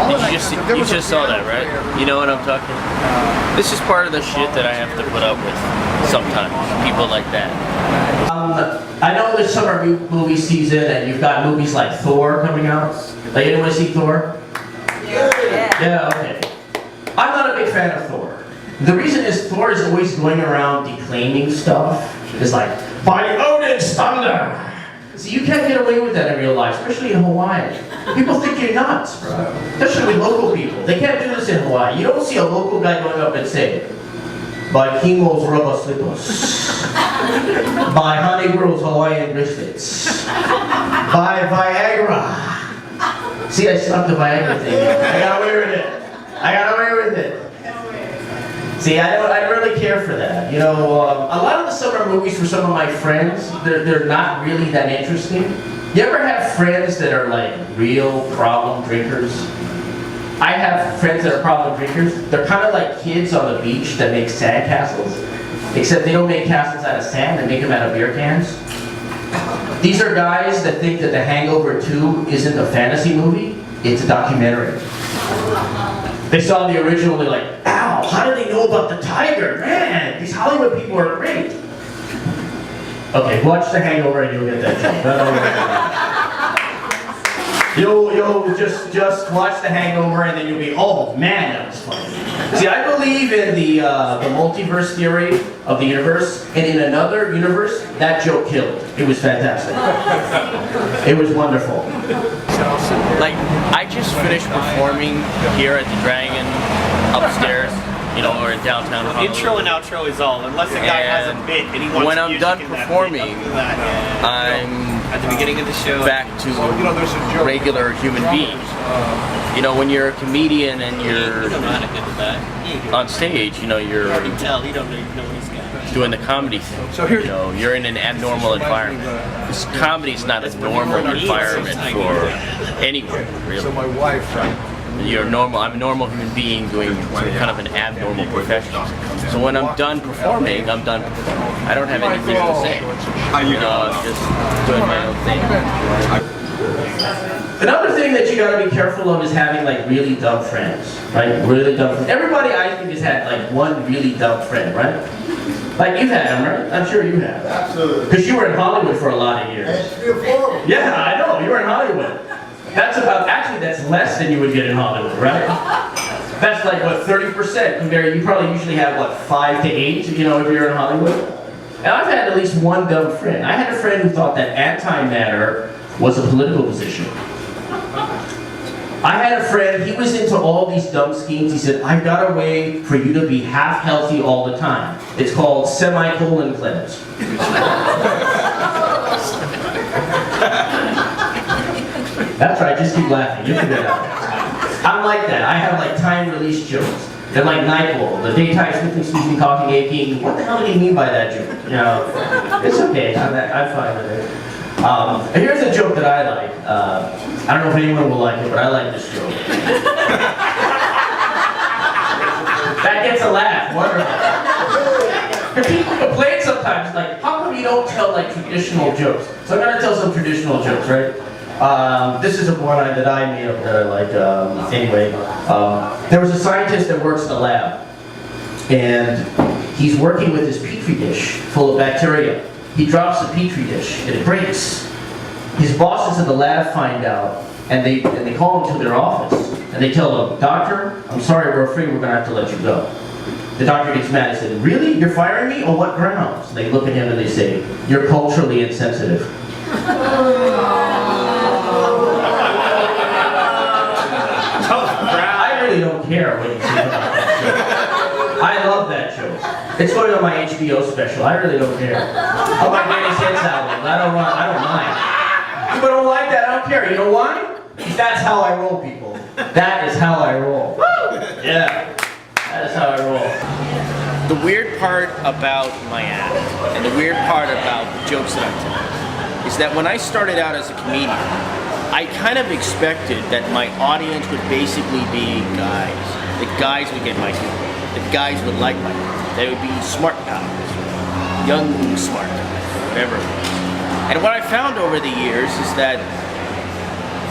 You just saw that, right? You know what I'm talking about? This is part of the shit that I have to put up with sometimes. People like that. I know this summer movie season, and you've got movies like Thor coming out. Like, anyone see Thor? Yeah, okay. I'm not a big fan of Thor. The reason is Thor is always going around declaiming stuff. It's like, by Odin's thunder! See, you can't get away with that in real life, especially in Hawaii. People think you're nuts, bro. Especially with local people. They can't do this in Hawaii. You don't see a local guy going up and saying, by Kingo's rubber slippers, by Honey Girl's Hawaiian bracelets, by Viagra. See, I snuck the Viagra thing. I got away with it. I got away with it. See, I don't really care for that. You know, a lot of the summer movies for some of my friends, they're not really that interesting. You ever have friends that are like real problem drinkers? I have friends that are problem drinkers. They're kind of like kids on the beach that make sand castles, except they don't make castles out of sand, they make them out of beer cans. These are guys that think that The Hangover 2 isn't a fantasy movie, it's a documentary. They saw the original, they're like, ow, how do they know about the tiger? Man, these Hollywood people are great. Okay, watch The Hangover and you'll get that joke. You'll just watch The Hangover and then you'll be, oh man, that was funny. See, I believe in the multiverse theory of the universe, and in another universe, that joke killed. It was fantastic. It was wonderful. Like, I just finished performing here at the Dragon upstairs, you know, or in downtown Honolulu. Intro and outro is all, unless a guy has a bit and he wants when I'm done in that performing, bit, I'm at the beginning of the show back to regular human being. You know, when you're a comedian and you're on stage, you know, you're doing the comedy thing. You know, you're in an abnormal environment. This comedy's not a normal environment for anyone, really. So my wife, You're normal. I'm a normal human being doing kind of an abnormal profession. So when I'm done performing, I'm done performing. I don't have anything to say. You know, I'm just doing my own thing. Another thing that you gotta be careful of is having like really dumb friends, right? Really dumb friends. Everybody I think has had like one really dumb friend, right? Like you've had them, right? I'm sure you have. absolutely. Because you were in Hollywood for a lot of years. It's beautiful. Yeah, I know, you were in Hollywood. That's about, actually that's less than you would get in Hollywood, right? That's like what, 30% compared, you probably usually have what, 5 to 8, you know, if you're in Hollywood? And I've had at least one dumb friend. I had a friend who thought that antimatter was a political position. I had a friend, he was into all these dumb schemes. He said, I've got a way for you to be half healthy all the time. It's called semicolon cleanse. That's right, just keep laughing. You figure it out. I'm like that. I have like time release jokes. They're like NyQuil, the daytime sniffing, sneezing, coughing, aching. What the hell did he mean by that joke? You know, it's okay. I'm fine with it. Here's a joke that I like. I don't know if anyone will like it, but I like this joke. That gets a laugh. Wonderful. People complain sometimes, like, how come you don't tell like traditional jokes? So I'm gonna tell some traditional jokes, right? This is one that I made up that I like. Anyway, there was a scientist that works in a lab, and he's working with this petri dish full of bacteria. He drops the petri dish and it breaks. His bosses at the lab find out, and they call him to their office, and they tell him, Doctor, I'm sorry, we're afraid we're gonna have to let you go. The doctor gets mad and said, really? You're firing me? On what grounds? They look at him and they say, you're culturally insensitive. I really don't care what you say about that joke. I love that joke. It's going on my HBO special. I really don't care. On my greatest hits album. I don't mind. People don't like that. I don't care. You know why? That's how I roll, people. That is how I roll. Yeah. That is how I roll. The weird part about my act, and the weird part about the jokes that I tell, is that when I started out as a comedian, I kind of expected that my audience would basically be guys. The guys would get my humor. The guys would like my humor. They would be smart guys, young smart guys, whatever it was. And what I found over the years is that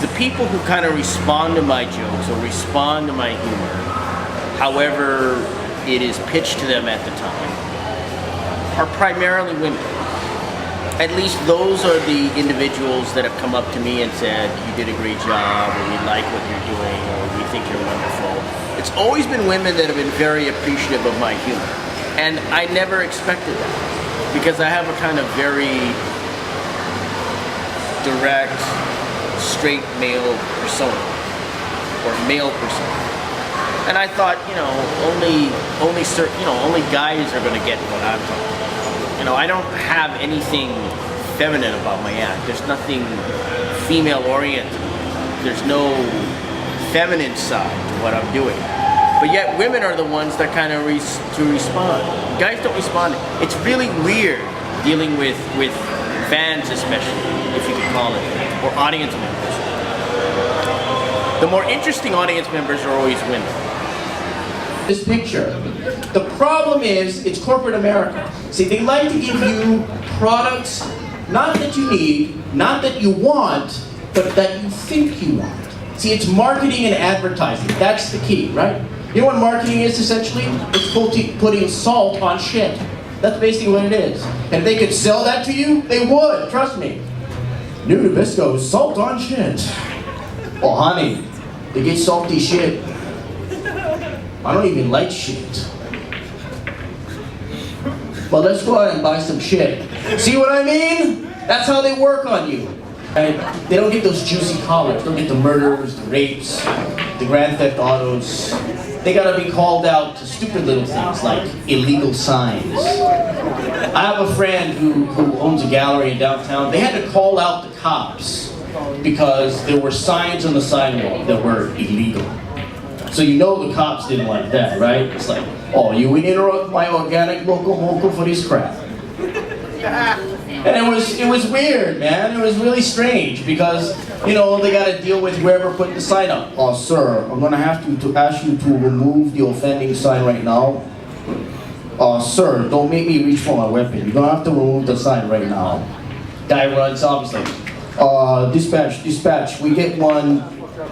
the people who kind of respond to my jokes or respond to my humor, however it is pitched to them at the time, are primarily women. At least those are the individuals that have come up to me and said, you did a great job, or we like what you're doing, or we think you're wonderful. It's always been women that have been very appreciative of my humor. And I never expected that, because I have a kind of very direct, straight male persona, or male persona. And I thought, only guys are going to get what I'm talking about. I don't have anything feminine about my act. There's nothing female-oriented. There's no feminine side to what I'm doing. But yet women are the ones that kind of respond. Guys don't respond. It's really weird dealing with fans, especially, if you could call it, or audience members. The more interesting audience members are always women. This picture. The problem is, it's corporate America. See, they like to give you products, not that you need, not that you want, but that you think you want. See, it's marketing and advertising. That's the key, right? You know what marketing is, essentially? It's putting salt on shit. That's basically what it is. And if they could sell that to you, they would, trust me. New Nabisco, salt on shit. Oh, honey, they get salty shit. I don't even like shit. But let's go out and buy some shit. See what I mean? That's how they work on you. Right? They don't get those juicy collars. They don't get the murders, the rapes, the Grand Theft Autos. They gotta be called out to stupid little things like illegal signs. I have a friend who owns a gallery in downtown. They had to call out the cops because there were signs on the sidewalk that were illegal. So you know the cops didn't like that, right? It's like, oh, you would interrupt my organic local mocha for this crap. And it was weird, man. It was really strange because, they got to deal with whoever put the sign up. Oh, sir, I'm going to have to ask you to remove the offending sign right now. Oh, sir, don't make me reach for my weapon. You're going to have to remove the sign right now. Guy runs up, he's like, dispatch, we get one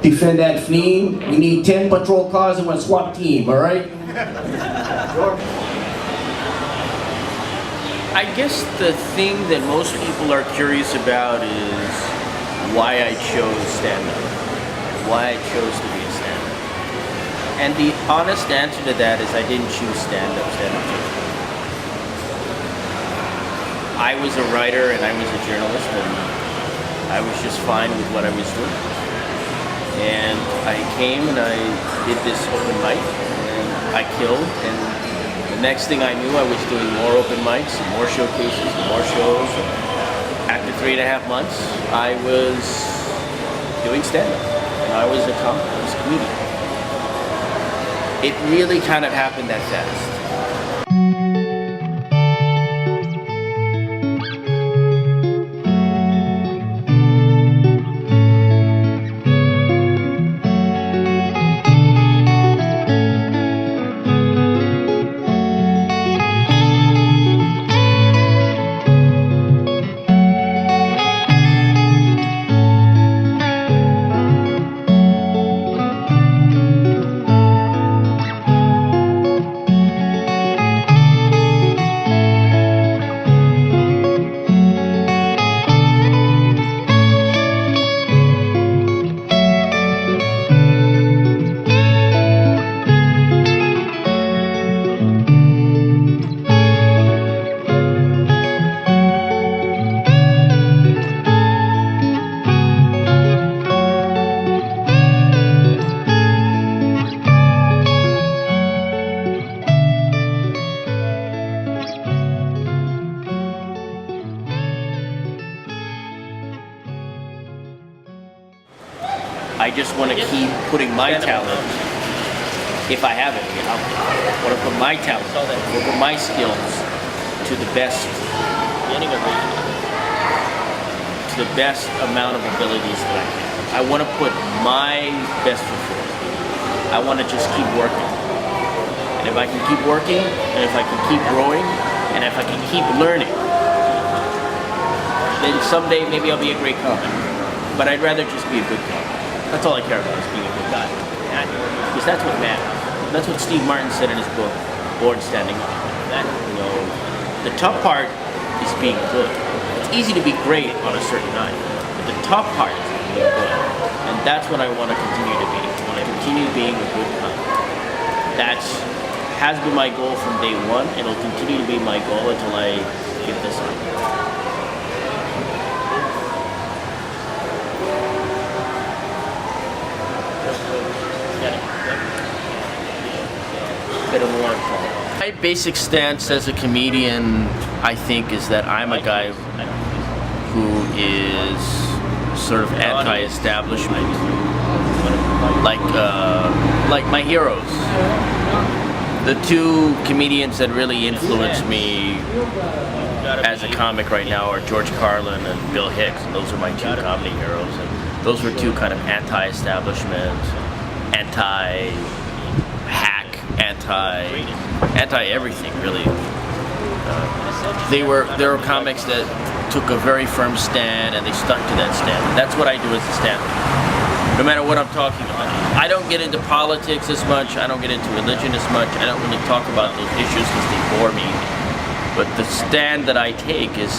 defendant fleeing. We need 10 patrol cars and one SWAT team, all right? I guess the thing that most people are curious about is why I chose stand-up, why I chose to be a stand-up. And the honest answer to that is I didn't choose stand-up. I was a writer and I was a journalist, and I was just fine with what I was doing. And I came and I did this open mic, and I killed, and the next thing I knew, I was doing more open mics, and more showcases, and more shows. After 3.5 months, I was doing stand-up, and I was a comic, I was a comedian. It really kind of happened that fast. I just want to keep putting my talent, if I have it, I want to put my talent, put my skills to the best amount of abilities that I can. I want to put my best foot forward. I want to just keep working. And if I can keep working, and if I can keep growing, and if I can keep learning, then someday maybe I'll be a great comic. but I'd rather just be a good guy. That's all I care about, is being a good guy. Because that's what matters. That's what Steve Martin said in his book, Born Standing Up. That, you know, the tough part is being good. It's easy to be great on a certain night, but the tough part is being good. And that's what I want to continue to be. I want to continue being a good guy. Has been my goal from day one, and it'll continue to be my goal until I give this up. Bit of a long call. My basic stance as a comedian, I think, is that I'm a guy who is sort of anti-establishment, like my heroes. The two comedians that really influenced me as a comic right now are George Carlin and Bill Hicks, and those are my two comedy heroes. And those were two kind of anti-establishment, anti-hack, anti-everything really. There were comics that took a very firm stand and they stuck to that stand. That's what I do as a stand-up, no matter what I'm talking about. I don't get into politics as much, I don't get into religion as much, I don't really talk about those issues because they bore me. But the stand that I take is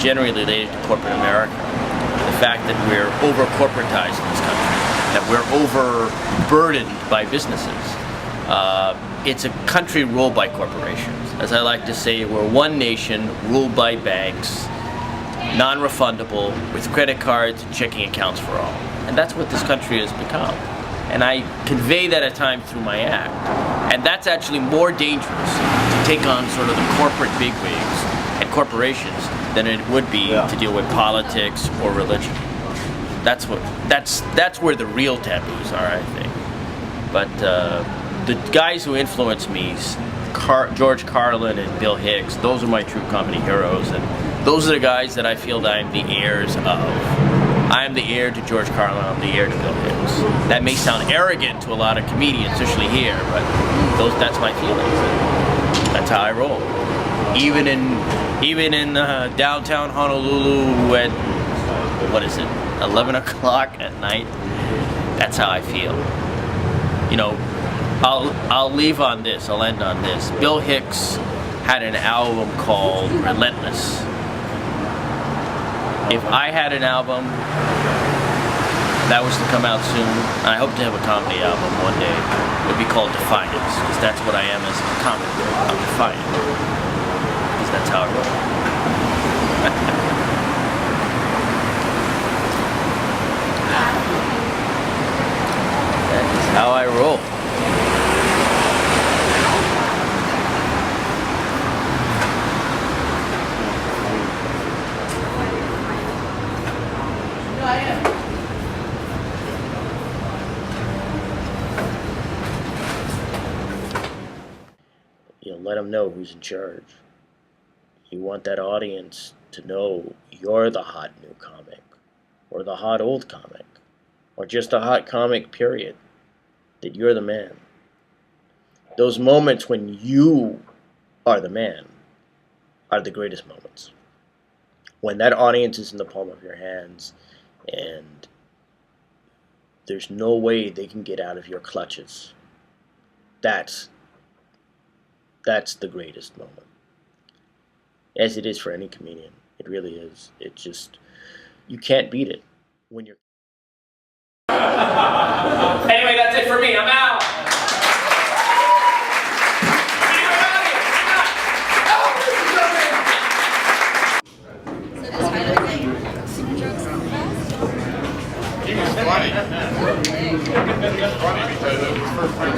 generally related to corporate America. The fact that we're over-corporatized in this country, that we're overburdened by businesses. It's a country ruled by corporations. As I like to say, we're one nation ruled by banks, non-refundable, with credit cards and checking accounts for all. And that's what this country has become. And I convey that at times through my act. And that's actually more dangerous to take on sort of the corporate bigwigs and corporations than it would be to deal with politics or religion. That's where the real taboos are, I think. But the guys who influence me, George Carlin and Bill Hicks, those are my true comedy heroes, and those are the guys that I feel that I'm the heirs of. I am the heir to George Carlin, I'm the heir to Bill Hicks. That may sound arrogant to a lot of comedians, especially here, but that's my feelings. That's how I roll. Even in downtown Honolulu at, 11 o'clock at night, that's how I feel. You know, I'll leave on this, I'll end on this. Bill Hicks had an album called Relentless. If I had an album that was to come out soon, and I hope to have a comedy album one day, it would be called Defiance, because that's what I am as a comic. I'm defiant. Because that's how I roll. That is how I roll. Let them know who's in charge. You want that audience to know you're the hot new comic, or the hot old comic, or just a hot comic, period. That you're the man. Those moments when you are the man are the greatest moments. When that audience is in the palm of your hands and there's no way they can get out of your clutches. That's the greatest moment. As it is for any comedian. It really is. It just, you can't beat it when you're... Anyway, that's it for me. I'm out. He was funny. He was funny because it was first time.